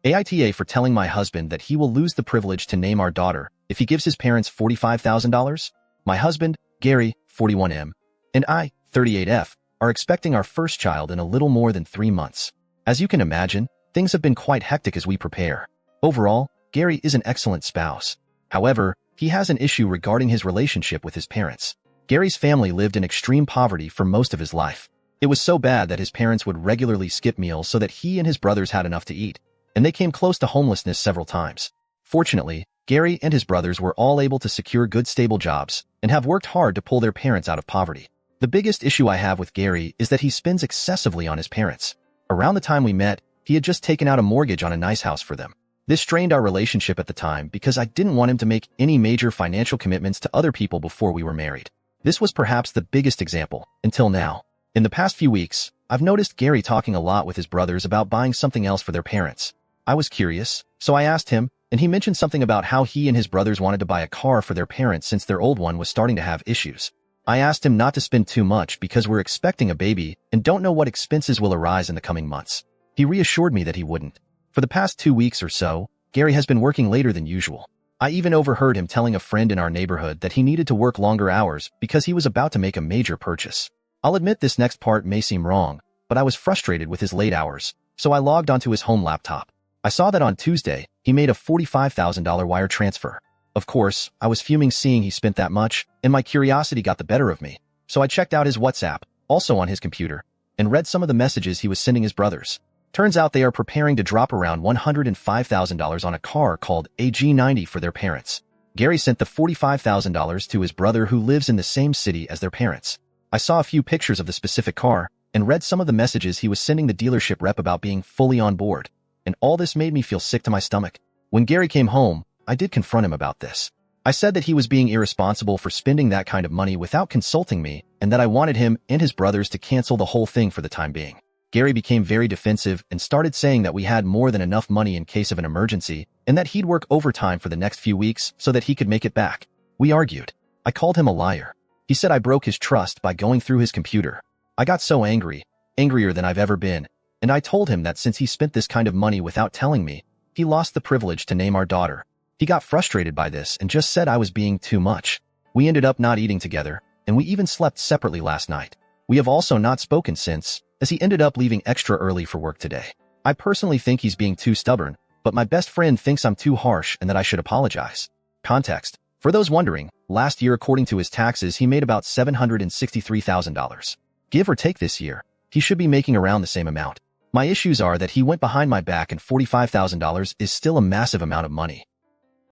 AITA for telling my husband that he will lose the privilege to name our daughter if he gives his parents $45,000. My husband, Gary, 41M, and I, 38F, are expecting our first child in a little more than 3 months. As you can imagine, things have been quite hectic as we prepare. Overall, Gary is an excellent spouse. However, he has an issue regarding his relationship with his parents. Gary's family lived in extreme poverty for most of his life. It was so bad that his parents would regularly skip meals so that he and his brothers had enough to eat, and they came close to homelessness several times. Fortunately, Gary and his brothers were all able to secure good stable jobs and have worked hard to pull their parents out of poverty. The biggest issue I have with Gary is that he spends excessively on his parents. Around the time we met, he had just taken out a mortgage on a nice house for them. This strained our relationship at the time because I didn't want him to make any major financial commitments to other people before we were married. This was perhaps the biggest example, until now. In the past few weeks, I've noticed Gary talking a lot with his brothers about buying something else for their parents. I was curious, so I asked him, and he mentioned something about how he and his brothers wanted to buy a car for their parents since their old one was starting to have issues. I asked him not to spend too much because we're expecting a baby and don't know what expenses will arise in the coming months. He reassured me that he wouldn't. For the past 2 weeks or so, Gary has been working later than usual. I even overheard him telling a friend in our neighborhood that he needed to work longer hours because he was about to make a major purchase. I'll admit this next part may seem wrong, but I was frustrated with his late hours, so I logged onto his home laptop. I saw that on Tuesday, he made a $45,000 wire transfer. Of course, I was fuming seeing he spent that much, and my curiosity got the better of me. So I checked out his WhatsApp, also on his computer, and read some of the messages he was sending his brothers. Turns out they are preparing to drop around $105,000 on a car called a G90 for their parents. Gary sent the $45,000 to his brother who lives in the same city as their parents. I saw a few pictures of the specific car and read some of the messages he was sending the dealership rep about being fully on board. And all this made me feel sick to my stomach. When Gary came home, I did confront him about this. I said that he was being irresponsible for spending that kind of money without consulting me and that I wanted him and his brothers to cancel the whole thing for the time being. Gary became very defensive and started saying that we had more than enough money in case of an emergency and that he'd work overtime for the next few weeks so that he could make it back. We argued. I called him a liar. He said I broke his trust by going through his computer. I got so angry, angrier than I've ever been, and I told him that since he spent this kind of money without telling me, he lost the privilege to name our daughter. He got frustrated by this and just said I was being too much. We ended up not eating together, and we even slept separately last night. We have also not spoken since, as he ended up leaving extra early for work today. I personally think he's being too stubborn, but my best friend thinks I'm too harsh and that I should apologize. Context. For those wondering, last year according to his taxes he made about $763,000. Give or take this year, he should be making around the same amount. My issues are that he went behind my back and $45,000 is still a massive amount of money.